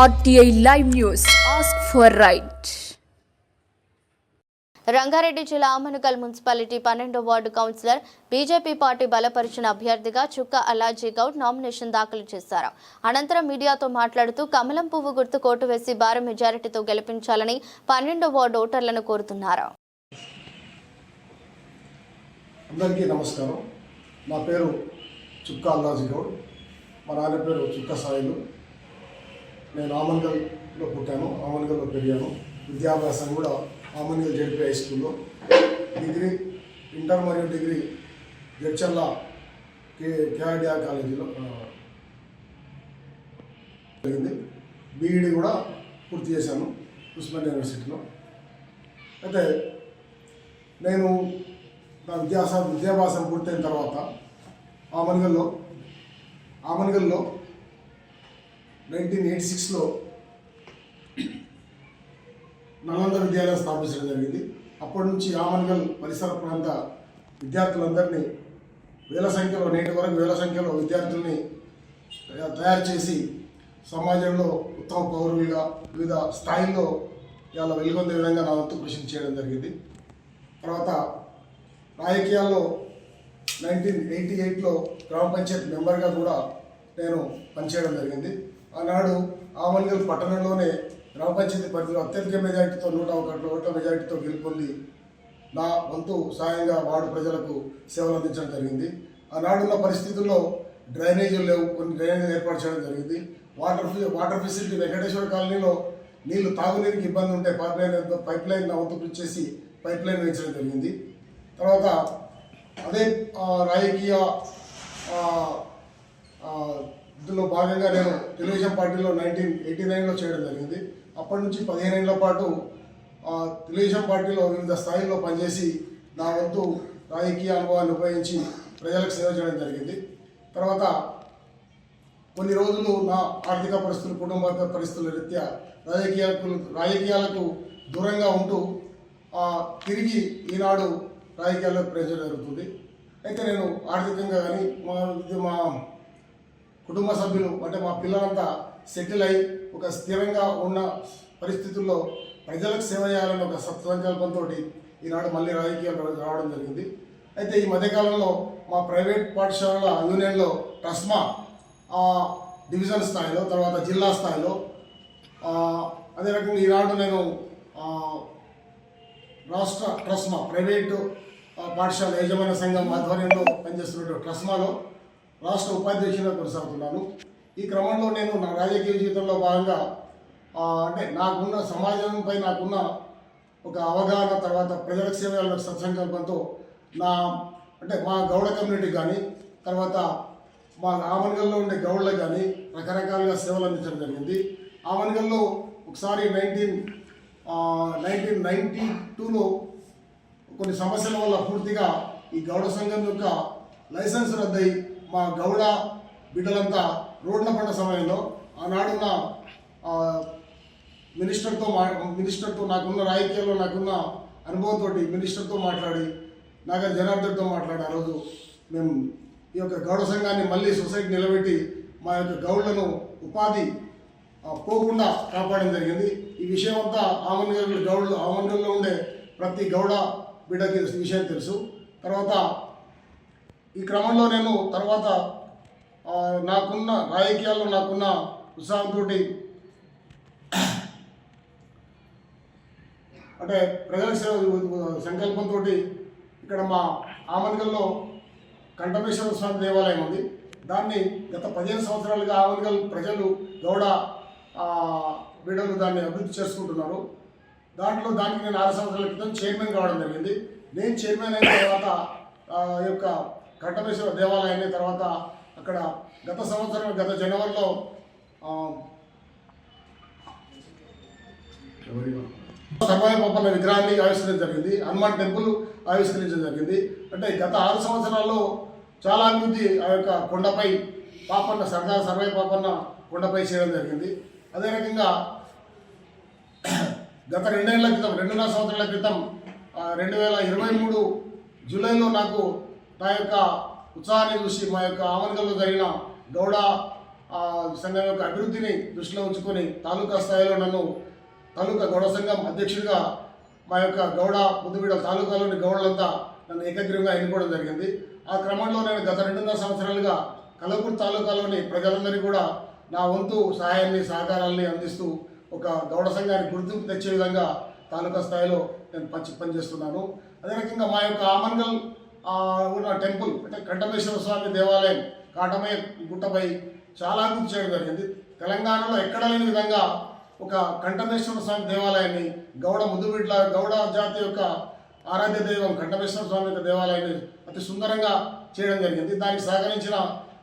RTI Live News. Ask for right. Rangareddy జిల్లా Amangal municipality 12వ ward councillor BJP party బలపరిచిన అభ్యర్థిగా చుక్క అల్లాజీ గౌడ్ నామినేషన్ దాఖలు చేశారు. అనంతరం మీడియాతో మాట్లాడుతూ కమలం పువ్వు గుర్తు కోటు వేసి భారీ మెజారిటీతో గెలిపించాలని 12వ వార్డు ఓటర్లను కోరుతున్నారు. అందరికీ నమస్కారం. నా పేరు చుక్క అల్లాజీ గౌడ్. మా నాన్న పేరు చుక్క సాయిలు. నేను ఆమనగల్లో పుట్టాను, ఆమనగల్లో పెరిగాను. విద్యాభ్యాసం కూడా ఆమనగల్ జెడ్పీ హై స్కూల్లో, డిగ్రీ ఇంటర్ మరియు డిగ్రీ జడ్చర్ల కేఆర్డిఆర్ కాలేజీలో జరిగింది. బీఈడి కూడా పూర్తి చేశాను ఉస్మానియా యూనివర్సిటీలో. అయితే నేను నా విద్యాభ్యాసం పూర్తయిన తర్వాత ఆమనగల్లో 1986లో నలంద విద్యాలయం స్థాపించడం జరిగింది. అప్పటి నుంచి ఆమనగల్ పరిసర ప్రాంత విద్యార్థులందరినీ నేటి వరకు వేల సంఖ్యలో విద్యార్థుల్ని తయారు చేసి సమాజంలో ఉత్తమ పౌరులుగా వివిధ స్థాయిల్లో ఇలా వెలుగొందే విధంగా నా వంతు కృషి చేయడం జరిగింది. తర్వాత రాజకీయాల్లో 1988లో గ్రామ పంచాయతీ మెంబర్గా కూడా నేను పనిచేయడం జరిగింది. ఆనాడు ఆమనగల్ పట్టణంలోనే గ్రామ పంచాయతీ పరిధిలో అత్యధిక మెజారిటీతో 101 ఓట్ల మెజారిటీతో గెలుపొంది నా వంతు సాయంగా వార్డు ప్రజలకు సేవలు అందించడం జరిగింది. ఆనాడున్న పరిస్థితుల్లో డ్రైనేజీలు లేవు, కొన్ని డ్రైనేజీలు ఏర్పాటు చేయడం జరిగింది. వాటర్ ఫెసిలిటీ వెంకటేశ్వర కాలనీలో నీళ్లు తాగునీరికి ఇబ్బంది ఉంటే పైప్ లైన్ నా వంతు కృషి చేసి పైప్ లైన్ వేయించడం జరిగింది. తర్వాత అదే రాజకీయ ఇందులో భాగంగా నేను తెలుగుదేశం పార్టీలో 1989లో చేయడం జరిగింది. అప్పటి నుంచి 15 ఏళ్ల పాటు తెలుగుదేశం పార్టీలో వివిధ స్థాయిల్లో పనిచేసి నా వంతు రాజకీయ అనుభవాన్ని ఉపయోగించి ప్రజలకు సేవ చేయడం జరిగింది. తర్వాత కొన్ని రోజులు నా ఆర్థిక పరిస్థితులు, కుటుంబ పరిస్థితుల రీత్యా రాజకీయాలకు దూరంగా ఉంటూ తిరిగి ఈనాడు రాజకీయాల్లో ప్రవేశించడం జరుగుతుంది. అయితే నేను ఆర్థికంగా కానీ మా కుటుంబ సభ్యులు అంటే మా పిల్లలంతా సెటిల్ అయి ఒక స్థిరంగా ఉన్న పరిస్థితుల్లో ప్రజలకు సేవ చేయాలని ఒక సత్సంకల్పంతో ఈనాడు మళ్ళీ రాజకీయాలు రావడం జరిగింది. అయితే ఈ మధ్యకాలంలో మా ప్రైవేట్ పాఠశాలల యూనియన్లో ట్రస్మా డివిజన్ స్థాయిలో, తర్వాత జిల్లా స్థాయిలో, అదే రకంగా ఈనాడు నేను రాష్ట్ర ట్రస్మా ప్రైవేటు పాఠశాల యాజమాన్య సంఘం ఆధ్వర్యంలో పనిచేస్తున్నటువంటి ట్రస్మాలో రాష్ట్ర ఉపాధ్యక్షుడిగా కొనసాగుతున్నాను. ఈ క్రమంలో నేను నా రాజకీయ జీవితంలో భాగంగా అంటే నాకున్న సమాజంపై నాకున్న ఒక అవగాహన, తర్వాత ప్రజలకు సేవ చేయాలన్న సత్సంకల్పంతో మా గౌడ కమ్యూనిటీ కానీ, తర్వాత మా ఆమనగల్లో ఉండే గౌడ్లకు కానీ రకరకాలుగా సేవలు అందించడం జరిగింది. ఆమనగల్లో ఒకసారి 1992లో కొన్ని సమస్యల వల్ల పూర్తిగా ఈ గౌడ సంఘం యొక్క లైసెన్స్ రద్దయి మా గౌడ బిడ్డలంతా రోడ్ల పడ్డ సమయంలో ఆనాడున్న మినిస్టర్తో నాకున్న రాజకీయాల్లో నాకున్న అనుభవంతో మినిస్టర్తో మాట్లాడి, నాగర్ జనార్దన్తో మాట్లాడి ఆ రోజు మేము ఈ యొక్క గౌడ సంఘాన్ని మళ్ళీ సొసైటీ నిలబెట్టి మా యొక్క గౌడ్లను ఉపాధి పోకుండా కాపాడడం జరిగింది. ఈ విషయం అంతా ఆమనగల్లో ఉండే ప్రతి గౌడ బిడ్డకి విషయం తెలుసు. తర్వాత ఈ క్రమంలో నేను తర్వాత నాకున్న రాజకీయాల్లో నాకున్న ఉత్సాహంతో అంటే ప్రజల సేవ సంకల్పంతో ఇక్కడ మా ఆమనగల్లో కంఠమేశ్వర స్వామి దేవాలయం ఉంది. దాన్ని గత 15 సంవత్సరాలుగా ఆమనగల్ ప్రజలు గౌడ బిడ్డలు దాన్ని అభివృద్ధి చేసుకుంటున్నారు. దానికి నేను 6 సంవత్సరాల క్రితం చైర్మన్ కావడం జరిగింది. నేను చైర్మన్ అయిన తర్వాత యొక్క కంఠమేశ్వర దేవాలయాన్ని తర్వాత అక్కడ గత జనవరిలో సర్వాయి పాపన్న విగ్రహాన్ని ఆవిష్కరించడం జరిగింది. హనుమాన్ టెంపుల్ ఆవిష్కరించడం జరిగింది. అంటే గత 6 సంవత్సరాల్లో చాలా అభివృద్ధి ఆ యొక్క కొండపై పాపన్న సర్వాయి పాపన్న కొండపై చేయడం జరిగింది. అదే రకంగా గత 2.5 సంవత్సరాల క్రితం 2023 జూలైలో నాకు నా యొక్క ఉత్సాహాన్ని చూసి మా యొక్క ఆమనగల్లో జరిగిన గౌడ సంఘం యొక్క అభివృద్ధిని దృష్టిలో ఉంచుకొని తాలూకా స్థాయిలో నన్ను తాలూకా గౌడ సంఘం అధ్యక్షుడిగా మా యొక్క గౌడ ముద్దుబిడ్డ తాలూకాలోని గౌడలంతా నన్ను ఏకగ్రీవంగా ఎన్నుకోవడం జరిగింది. ఆ క్రమంలో నేను గత 2.5 సంవత్సరాలుగా కలవకుర్తి తాలూకాలోని ప్రజలందరికీ కూడా నా వంతు సహాయాన్ని సహకారాన్ని అందిస్తూ ఒక గౌడ సంఘాన్ని గుర్తింపు తెచ్చే విధంగా తాలూకా స్థాయిలో నేను పనిచేస్తున్నాను. అదే రకంగా మా యొక్క ఆమన్గల్ ఉన్న టెంపుల్ అంటే కంఠమేశ్వర స్వామి దేవాలయం కాటమయ్య గుట్టపై చాలా అభివృద్ధి చేయడం జరిగింది. తెలంగాణలో ఎక్కడ లేని విధంగా ఒక కంఠమేశ్వర స్వామి దేవాలయాన్ని గౌడ ముద్దుబిడ్ల గౌడ జాతి యొక్క ఆరాధ్య దైవం కంఠమేశ్వర స్వామి యొక్క దేవాలయాన్ని అతి సుందరంగా చేయడం జరిగింది. దానికి సహకరించిన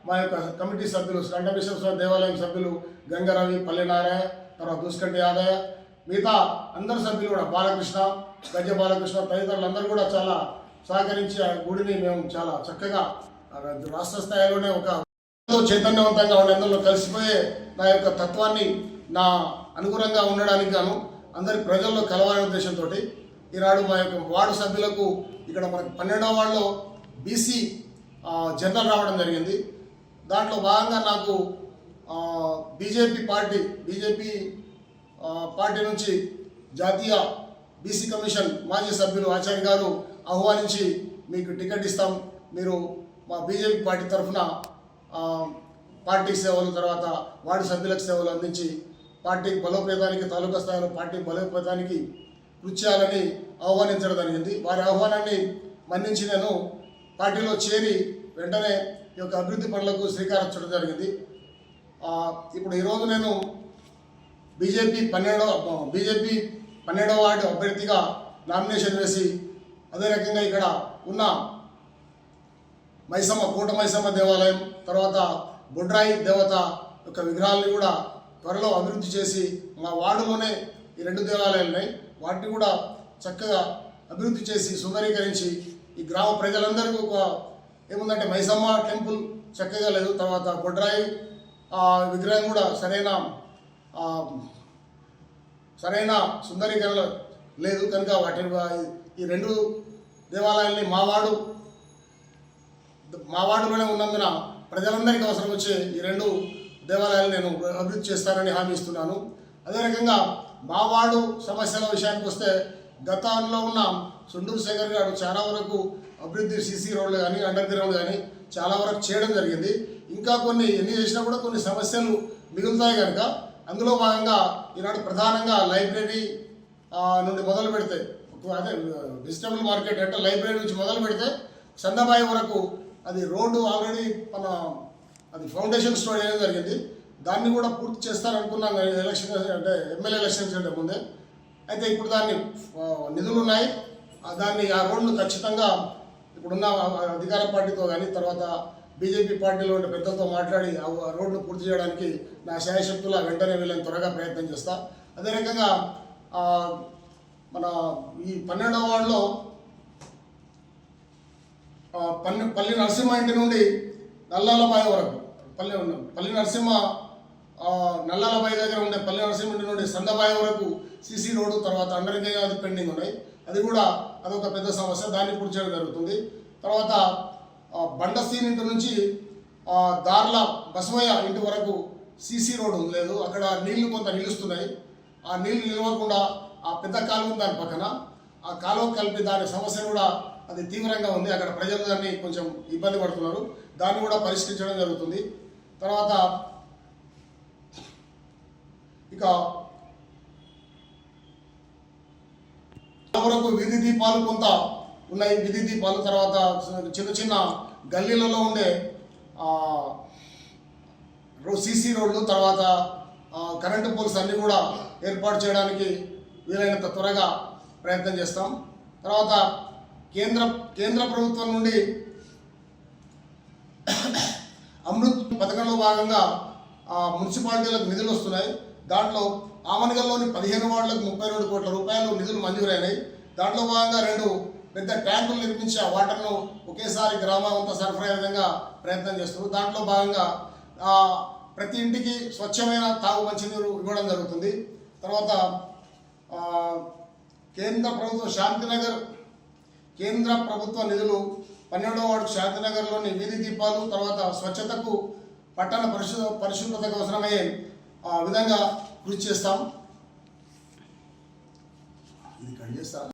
మా యొక్క కమిటీ సభ్యులు కంఠమేశ్వర స్వామి దేవాలయం సభ్యులు గంగరవి, పల్లెనారాయ, తర్వాత దూస్కంటి యాదయ్య, మిగతా అందరు సభ్యులు కూడా బాలకృష్ణ, గజ బాలకృష్ణ తదితరులందరూ కూడా చాలా సహకరించి ఆ గుడిని మేము చాలా చక్కగా రాష్ట్ర స్థాయిలోనే ఒక చైతన్యవంతంగా ఉండేందులో కలిసిపోయే నా యొక్క తత్వాన్ని నా అనుగుణంగా ఉండడానికి గాను అందరి ప్రజల్లో కలవాలనే ఉద్దేశంతో ఈనాడు మా యొక్క వార్డు సభ్యులకు ఇక్కడ మనకు 12వ వార్డులో బీసీ జనరల్ రావడం జరిగింది. దాంట్లో భాగంగా నాకు బీజేపీ పార్టీ నుంచి జాతీయ బీసీ కమిషన్ మాజీ సభ్యులు ఆచార్య గారు ఆహ్వానించి మీకు టికెట్ ఇస్తాం, మీరు మా బీజేపీ పార్టీ తరఫున పార్టీ సేవలు తర్వాత వార్డు సభ్యులకు సేవలు అందించి పార్టీ బలోపేతానికి తాలూకా స్థాయిలో పార్టీ బలోపేతానికి కృషి చేయాలని ఆహ్వానించడం జరిగింది. వారి ఆహ్వానాన్ని మన్నించి నేను పార్టీలో చేరి వెంటనే ఈ యొక్క అభివృద్ధి పనులకు శ్రీకారం చుట్టడం జరిగింది. ఇప్పుడు ఈరోజు నేను బీజేపీ 12వ వార్డు అభ్యర్థిగా నామినేషన్ వేసి అదే రకంగా ఇక్కడ ఉన్న కోట మైసమ్మ దేవాలయం తర్వాత బొడ్రాయి దేవత యొక్క విగ్రహాలని కూడా త్వరలో అభివృద్ధి చేసి మా వార్డులోనే ఈ 2 దేవాలయాలు ఉన్నాయి, వాటిని కూడా చక్కగా అభివృద్ధి చేసి సుందరీకరించి ఈ గ్రామ ప్రజలందరికీ ఒక ఏముందంటే మైసమ్మ టెంపుల్ చక్కగా లేదు, తర్వాత బొడ్రాయి విగ్రహం కూడా సరైన సుందరీకరణ లేదు కనుక ఈ 2 దేవాలయాల్ని మా వార్డులోనే ఉన్నందున ప్రజలందరికీ అవసరం వచ్చే ఈ 2 దేవాలయాలు నేను అభివృద్ధి చేస్తానని హామీ ఇస్తున్నాను. అదే రకంగా మా వార్డు సమస్యల విషయానికి వస్తే గతంలో ఉన్న సుండూరు శేఖర్ గారు చాలా వరకు అభివృద్ధి సీసీ రోడ్లు కానీ అండర్ గ్రౌండ్ కానీ చాలా వరకు చేయడం జరిగింది. ఇంకా కొన్ని ఎన్ని చేసినా కూడా కొన్ని సమస్యలు మిగులుతాయి కనుక అందులో భాగంగా ఈనాడు ప్రధానంగా లైబ్రరీ నుండి మొదలు పెడితే అదే వెజిటబుల్ మార్కెట్ అంటే లైబ్రరీ నుంచి మొదలు పెడితే చందబాయి వరకు అది రోడ్డు ఆల్రెడీ అది ఫౌండేషన్ స్టోర్ చేయడం జరిగింది. దాన్ని కూడా పూర్తి చేస్తారనుకున్నాం ఎలక్షన్ అంటే ఎమ్మెల్యే ఎలక్షన్స్ అంటే ముందే. అయితే ఇప్పుడు దాన్ని నిధులు ఉన్నాయి, దాన్ని ఆ రోడ్ను ఖచ్చితంగా ఇప్పుడున్న అధికార పార్టీతో కానీ తర్వాత బీజేపీ పార్టీలో ఉండే పెద్దలతో మాట్లాడి ఆ రోడ్ను పూర్తి చేయడానికి నా శాయశక్తుల వెంటనే వీళ్ళని త్వరగా ప్రయత్నం చేస్తా. అదే రకంగా మన ఈ 12వ వార్డులో పల్లి నరసింహ ఇంటి నుండి నల్లాలబాయి వరకు పల్లి నరసింహ నల్లాలబాయి దగ్గర ఉండే పల్లి నరసింహ ఇంటి నుండి సందబాయి వరకు సీసీ రోడ్డు తర్వాత అండర్గ్రౌండ్ అది పెండింగ్ ఉన్నాయి. అది కూడా అదొక పెద్ద సమస్య, దాన్ని పూర్తి చేయడం జరుగుతుంది. తర్వాత బండసీన్ ఇంటి నుంచి దార్ల బసవయ్య ఇంటి వరకు సీసీ రోడ్డు లేదు, అక్కడ నీళ్లు కొంత నిలుస్తున్నాయి. ఆ నీళ్లు నిలవకుండా ఆ పెద్ద కాలువ దాని పక్కన ఆ కాలువ కలిపి దాని సమస్య కూడా అది తీవ్రంగా ఉంది. అక్కడ ప్రజలు దాన్ని కొంచెం ఇబ్బంది పడుతున్నారు, దాన్ని కూడా పరిష్కరించడం జరుగుతుంది. తర్వాత ఇక వరకు వీధి దీపాలు కొంత ఉన్నాయి, వీధి దీపాలు తర్వాత చిన్న చిన్న గల్లీలలో ఉండే సీసీ రోడ్లు తర్వాత కరెంటు పోల్స్ అన్నీ కూడా ఏర్పాటు చేయడానికి వీలైనంత త్వరగా ప్రయత్నం చేస్తాం. తర్వాత కేంద్ర ప్రభుత్వం నుండి అమృత్ పథకంలో భాగంగా మున్సిపాలిటీలకు నిధులు వస్తున్నాయి. దాంట్లో ఆమనగల్లోని 15 వార్డులకు 32 కోట్ల రూపాయలు నిధులు మంజూరైనాయి. దాంట్లో భాగంగా 2 పెద్ద ట్యాంకులు నిర్మించి ఆ వాటర్ను ఒకేసారి గ్రామం అంతా సరఫరా అయ్యే విధంగా ప్రయత్నం చేస్తున్నారు. దాంట్లో భాగంగా ప్రతి ఇంటికి స్వచ్ఛమైన తాగు మంచినీరు ఇవ్వడం జరుగుతుంది. తర్వాత కేంద్ర ప్రభుత్వ నిధులు 12వ వార్డు శాంతినగర్లోని వీధి దీపాలు తర్వాత స్వచ్ఛతకు పట్టణ పరిశుభ్రత కోసమయ్యే విధంగా కృషి చేస్తాం. ఇది కట్ చేస్తా.